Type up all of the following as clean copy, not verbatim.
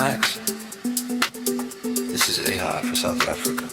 Max. This is AI for South Africa.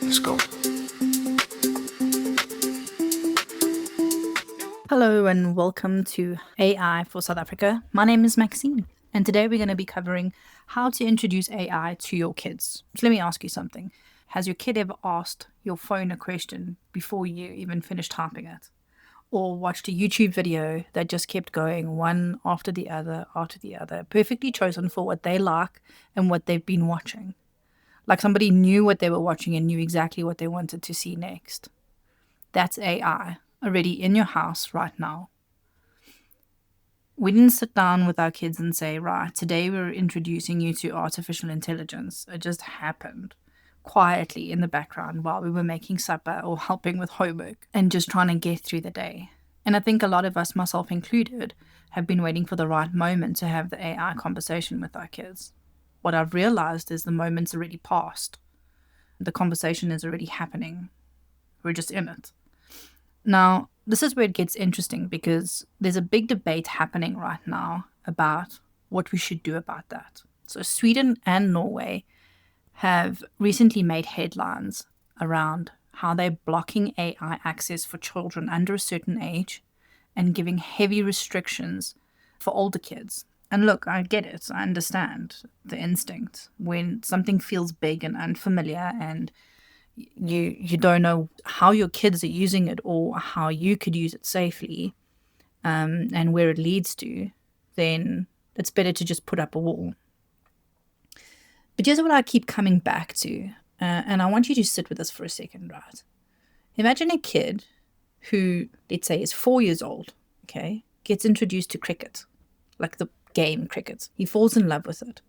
Let's go. Hello and welcome to AI for South Africa. My name is Maxine, and today we're going to be covering how to introduce AI to your kids. So let me ask you something. Has your kid ever asked your phone a question before you even finished typing it? Or watched a YouTube video that just kept going one after the other, perfectly chosen for what they like and what they've been watching? Like somebody knew what they were watching and knew exactly what they wanted to see next. That's AI already in your house right now. We didn't sit down with our kids and say, right, today we're introducing you to artificial intelligence. It just happened quietly in the background while we were making supper or helping with homework and just trying to get through the day. And I think a lot of us, myself included, have been waiting for the right moment to have the AI conversation with our kids. What I've realized is the moment's already passed. The conversation is already happening. We're just in it. Now, this is where it gets interesting because there's a big debate happening right now about what we should do about that. So Sweden and Norway have recently made headlines around how they're blocking AI access for children under a certain age and giving heavy restrictions for older kids. And look, I get it. I understand the instinct when something feels big and unfamiliar and you don't know how your kids are using it or how you could use it safely, and where it leads to, then it's better to just put up a wall. But here's what I keep coming back to, and I want you to sit with this for a second, right? Imagine a kid who, let's say, is 4 years old, okay, gets introduced to cricket, like the game cricket. He falls in love with it.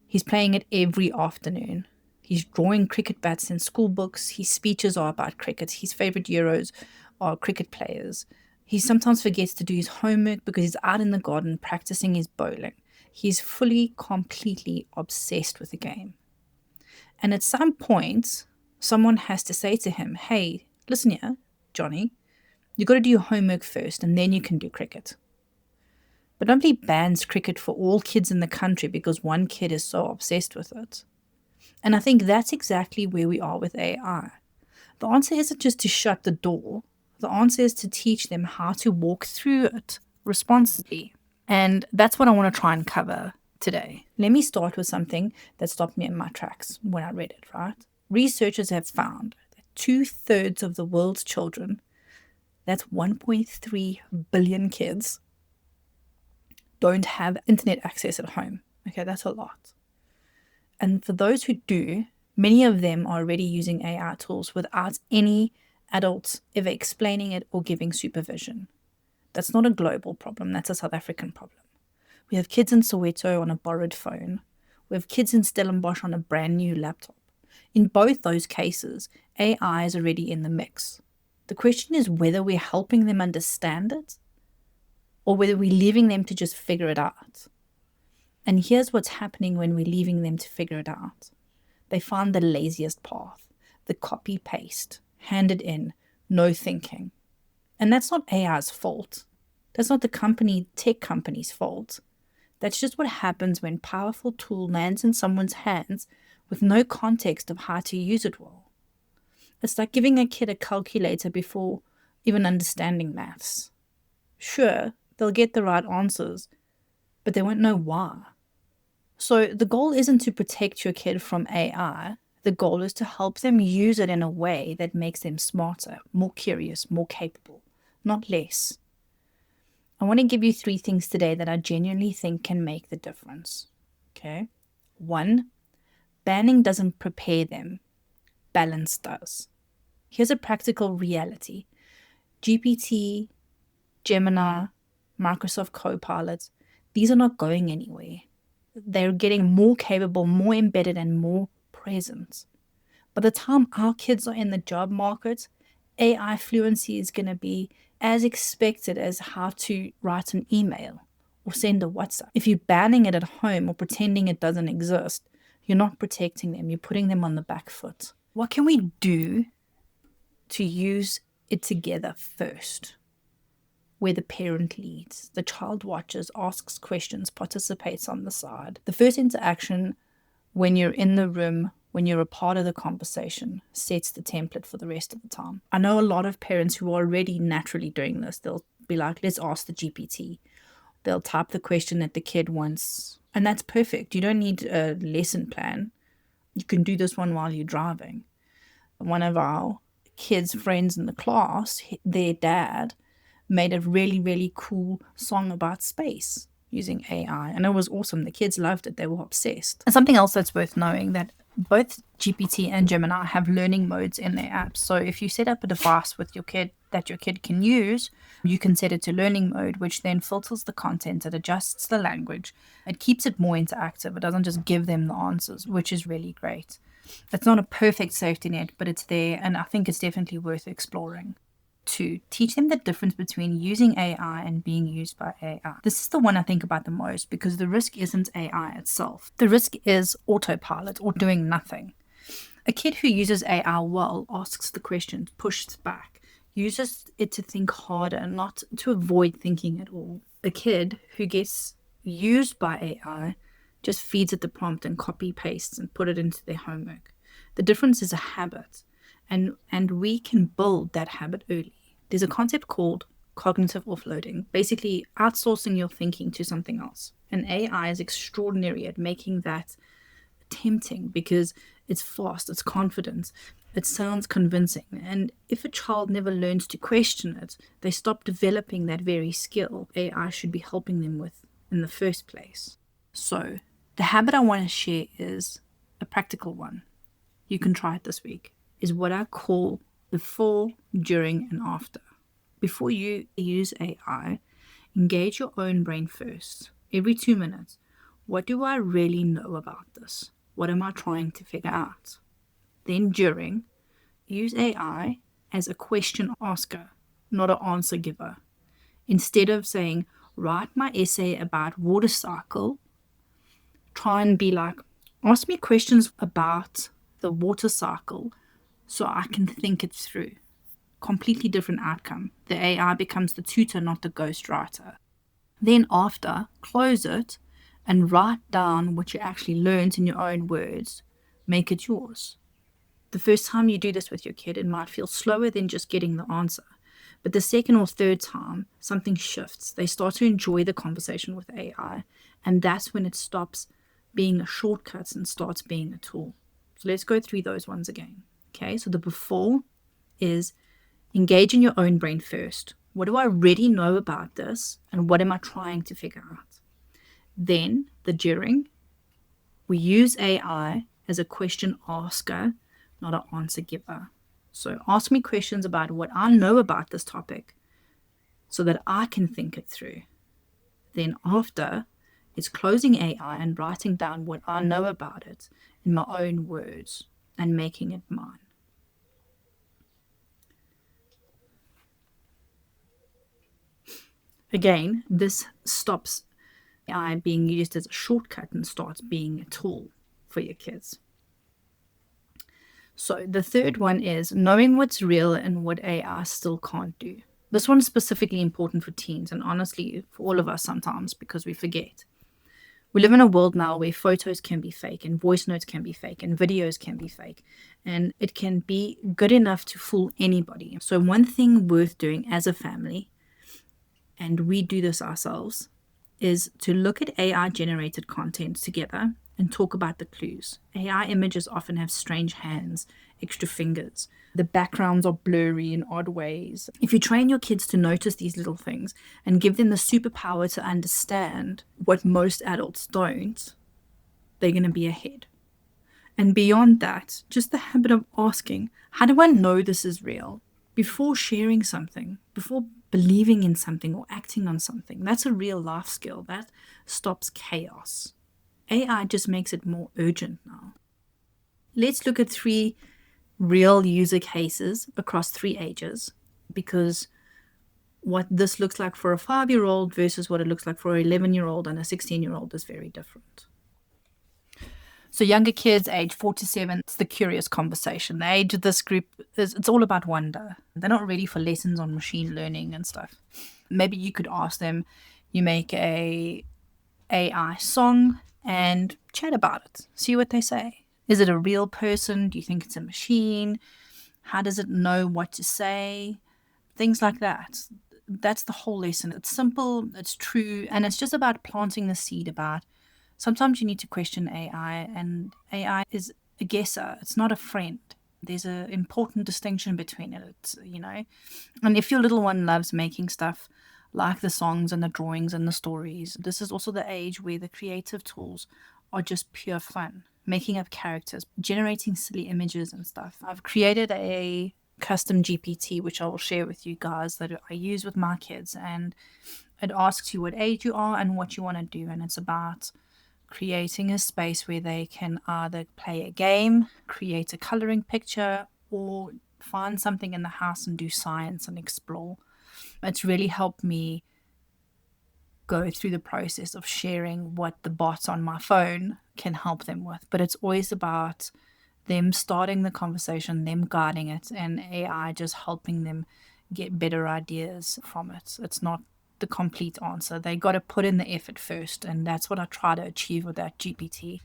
He's playing it every afternoon. He's drawing cricket bats in school books. His speeches are about cricket. His favorite heroes are cricket players. He sometimes forgets to do his homework because he's out in the garden practicing his bowling. He's fully, completely obsessed with the game. And at some point, someone has to say to him, hey, listen here, Johnny, you got to do your homework first and then you can do cricket. But nobody bans cricket for all kids in the country because one kid is so obsessed with it. And I think that's exactly where we are with AI. The answer isn't just to shut the door. The answer is to teach them how to walk through it responsibly. And that's what I want to try and cover today. Let me start with something that stopped me in my tracks when I read it, right? Researchers have found that 2/3 of the world's children, that's 1.3 billion kids, don't have internet access at home. Okay, that's a lot. And for those who do, many of them are already using AI tools without any adults ever explaining it or giving supervision. That's not a global problem, that's a South African problem. We have kids in Soweto on a borrowed phone. We have kids in Stellenbosch on a brand new laptop. In both those cases, AI is already in the mix. The question is whether we're helping them understand it or whether we're leaving them to just figure it out. And here's what's happening when we're leaving them to figure it out. They find the laziest path, the copy-paste, handed in, no thinking. And that's not AI's fault. That's not the tech company's fault. That's just what happens when powerful tool lands in someone's hands with no context of how to use it well. It's like giving a kid a calculator before even understanding maths. Sure, they'll get the right answers, but they won't know why. So the goal isn't to protect your kid from AI. The goal is to help them use it in a way that makes them smarter, more curious, more capable, not less. I want to give you 3 things today that I genuinely think can make the difference. Okay? 1, banning doesn't prepare them. Balance does. Here's a practical reality. GPT, Gemini, Microsoft Copilot, these are not going anywhere. They're getting more capable, more embedded, and more present. By the time our kids are in the job market, AI fluency is going to be as expected as how to write an email or send a WhatsApp. If you're banning it at home or pretending it doesn't exist, you're not protecting them. You're putting them on the back foot. What can we do to use it together first? where the parent leads. The child watches, asks questions, participates on the side. The first interaction when you're in the room, when you're a part of the conversation, sets the template for the rest of the time. I know a lot of parents who are already naturally doing this. They'll be like, let's ask the GPT. They'll type the question that the kid wants, and that's perfect. You don't need a lesson plan. You can do this one while you're driving. One of our kids' friends in the class, their dad, made a really, really cool song about space using AI, and it was awesome. The kids loved it. They were obsessed. And something else that's worth knowing, that both GPT and Gemini have learning modes in their apps. So if you set up a device with your kid that your kid can use, you can set it to learning mode, which then filters the content, it adjusts the language, it keeps it more interactive. It doesn't just give them the answers, which is really great. It's not a perfect safety net, but it's there, and I think it's definitely worth exploring. To teach them the difference between using AI and being used by AI. This is the one I think about the most, because the risk isn't AI itself. The risk is autopilot or doing nothing. A kid who uses AI well asks the questions, pushes back, uses it to think harder, not to avoid thinking at all. A kid who gets used by AI just feeds it the prompt and copy pastes and put it into their homework. The difference is a habit. And we can build that habit early. There's a concept called cognitive offloading, basically outsourcing your thinking to something else. And AI is extraordinary at making that tempting because it's fast, it's confident, it sounds convincing. And if a child never learns to question it, they stop developing that very skill AI should be helping them with in the first place. So the habit I want to share is a practical one. You can try it this week. Is what I call before, during, and after. Before you use AI, engage your own brain first. Every 2 minutes, what do I really know about this? What am I trying to figure out? Then during, use AI as a question asker, not an answer giver. Instead of saying, write my essay about water cycle, try and be like, ask me questions about the water cycle so I can think it through. Completely different outcome. The AI becomes the tutor, not the ghostwriter. Then after, close it and write down what you actually learned in your own words. Make it yours. The first time you do this with your kid, it might feel slower than just getting the answer. But the second or third time, something shifts. They start to enjoy the conversation with AI. And that's when it stops being a shortcut and starts being a tool. So let's go through those ones again. Okay, so the before is engage in your own brain first. What do I already know about this? And what am I trying to figure out? Then the during, we use AI as a question asker, not an answer giver. So ask me questions about what I know about this topic so that I can think it through. Then after, it's closing AI and writing down what I know about it in my own words and making it mine. Again, this stops AI being used as a shortcut and starts being a tool for your kids. So the third one is knowing what's real and what AI still can't do. This one's specifically important for teens and honestly for all of us sometimes because we forget. We live in a world now where photos can be fake and voice notes can be fake and videos can be fake, and it can be good enough to fool anybody. So one thing worth doing as a family, and we do this ourselves, is to look at AI generated content together and talk about the clues. AI images often have strange hands, extra fingers. The backgrounds are blurry in odd ways. If you train your kids to notice these little things and give them the superpower to understand what most adults don't, they're going to be ahead. And beyond that, just the habit of asking, how do I know this is real? Before sharing something, before believing in something or acting on something. That's a real life skill. That stops chaos. AI just makes it more urgent now. Let's look at 3 real user cases across 3 ages, because what this looks like for a 5-year-old versus what it looks like for an 11-year-old and a 16-year-old is very different. So younger kids, age 4 to 7, it's the curious conversation. The age of this group it's all about wonder. They're not ready for lessons on machine learning and stuff. Maybe you could ask them, you make a AI song and chat about it. See what they say. Is it a real person? Do you think it's a machine? How does it know what to say? Things like that. That's the whole lesson. It's simple, it's true, and it's just about planting the seed about sometimes you need to question AI, and AI is a guesser. It's not a friend. There's an important distinction between it, And if your little one loves making stuff like the songs and the drawings and the stories, this is also the age where the creative tools are just pure fun. Making up characters, generating silly images and stuff. I've created a custom GPT, which I will share with you guys, that I use with my kids. And it asks you what age you are and what you want to do. And it's about creating a space where they can either play a game, create a coloring picture, or find something in the house and do science and explore. It's really helped me go through the process of sharing what the bots on my phone can help them with. But it's always about them starting the conversation, them guiding it, and AI just helping them get better ideas from it. It's not the complete answer. They got to put in the effort first, and that's what I try to achieve with that GPT.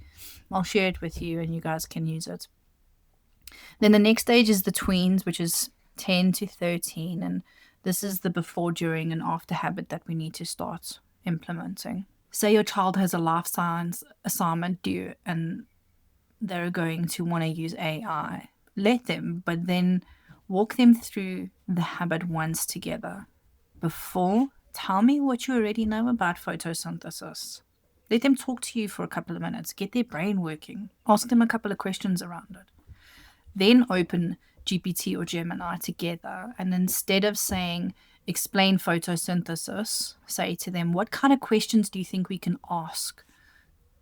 I'll share it with you and you guys can use it. Then the next stage is the tweens, which is 10 to 13, and this is the before, during, and after habit that we need to start implementing. Say your child has a life science assignment due and they're going to want to use AI. Let them, but then walk them through the habit once together. Before, tell me what you already know about photosynthesis. Let them talk to you for a couple of minutes. Get their brain working. Ask them a couple of questions around it. Then open GPT or Gemini together, and instead of saying, explain photosynthesis, say to them, what kind of questions do you think we can ask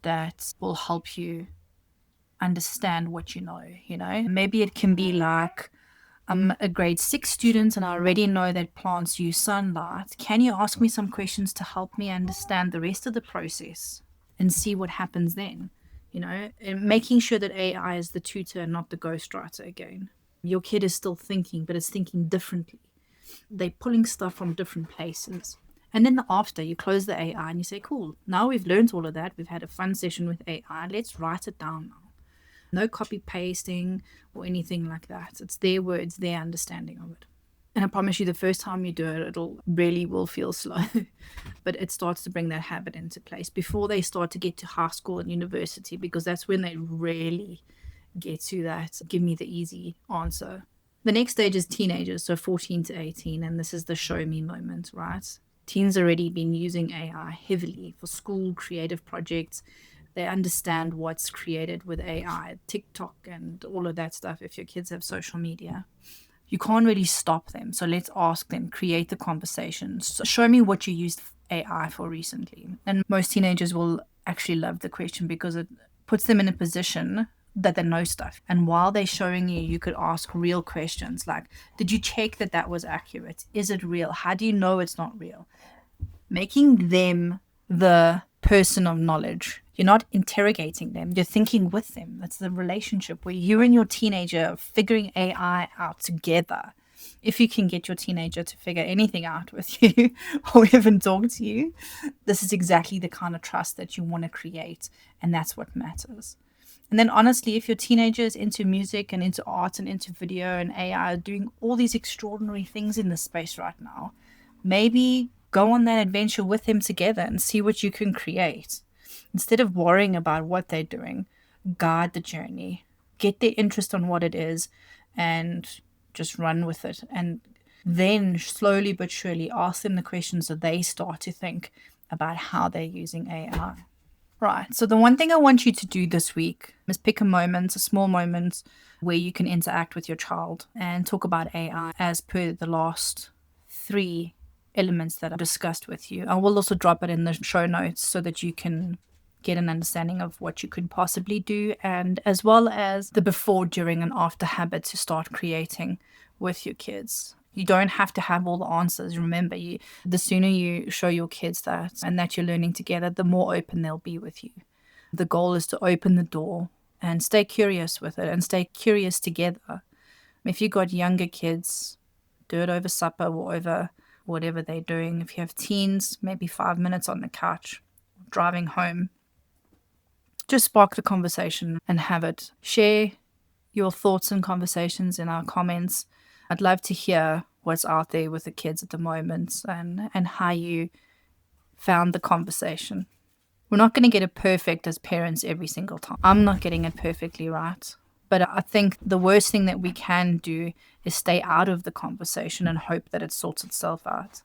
that will help you understand what you know? Maybe it can be like, I'm a grade 6 student and I already know that plants use sunlight. Can you ask me some questions to help me understand the rest of the process and see what happens then? And making sure that AI is the tutor and not the ghostwriter again. Your kid is still thinking, but it's thinking differently. They're pulling stuff from different places. And then after, you close the AI and you say, cool, now we've learned all of that. We've had a fun session with AI. Let's write it down now. No copy pasting or anything like that. It's their words, their understanding of it. And I promise you, the first time you do it, it'll really will feel slow. But it starts to bring that habit into place before they start to get to high school and university, because that's when they really get to that, give me the easy answer. The next stage is teenagers, so 14 to 18, and this is the show me moment, right? Teens already been using AI heavily for school creative projects. They understand what's created with AI, TikTok and all of that stuff if your kids have social media. You can't really stop them. So let's ask them, create the conversation. So show me what you used AI for recently. And most teenagers will actually love the question because it puts them in a position that they know stuff. And while they're showing you, you could ask real questions like, did you check that that was accurate? Is it real? How do you know it's not real? Making them the person of knowledge. You're not interrogating them. You're thinking with them. That's the relationship where you and your teenager are figuring AI out together. If you can get your teenager to figure anything out with you or even talk to you, this is exactly the kind of trust that you want to create. And that's what matters. And then honestly, if your teenager is into music and into art and into video and AI are doing all these extraordinary things in this space right now, maybe go on that adventure with them together and see what you can create. Instead of worrying about what they're doing, guide the journey, get their interest on what it is, and just run with it. And then slowly but surely ask them the questions so they start to think about how they're using AI. Right. So the one thing I want you to do this week is pick a small moment where you can interact with your child and talk about AI as per the last 3 elements that I discussed with you. I will also drop it in the show notes so that you can get an understanding of what you could possibly do, and as well as the before, during, and after habits to start creating with your kids. You don't have to have all the answers. Remember, the sooner you show your kids that and that you're learning together, the more open they'll be with you. The goal is to open the door and stay curious with it and stay curious together. If you got younger kids, do it over supper or over whatever they're doing. If you have teens, maybe 5 minutes on the couch, driving home. Just spark the conversation and have it. Share your thoughts and conversations in our comments. I'd love to hear what's out there with the kids at the moment and how you found the conversation. We're not going to get it perfect as parents every single time. I'm not getting it perfectly right. But I think the worst thing that we can do is stay out of the conversation and hope that it sorts itself out.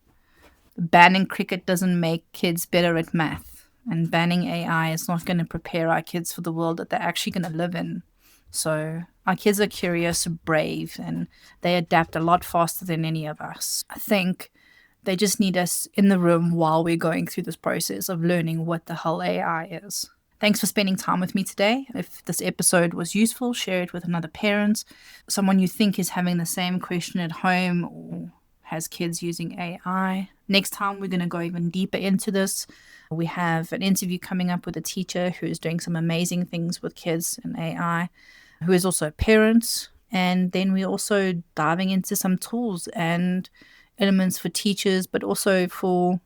Banning cricket doesn't make kids better at math. And banning AI is not going to prepare our kids for the world that they're actually going to live in. So our kids are curious, brave, and they adapt a lot faster than any of us. I think they just need us in the room while we're going through this process of learning what the hell AI is. Thanks for spending time with me today. If this episode was useful, share it with another parent, someone you think is having the same question at home or has kids using AI. Next time, we're going to go even deeper into this. We have an interview coming up with a teacher who is doing some amazing things with kids and AI, who is also a parent. And then we're also diving into some tools and elements for teachers, but also for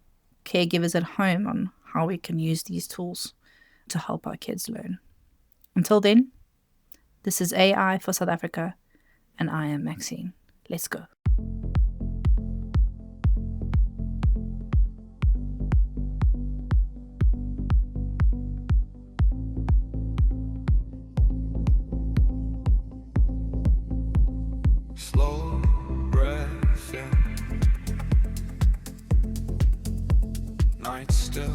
caregivers at home on how we can use these tools to help our kids learn. Until then, this is AI for South Africa, and I am Maxine. Let's go. Slow breath in, night still.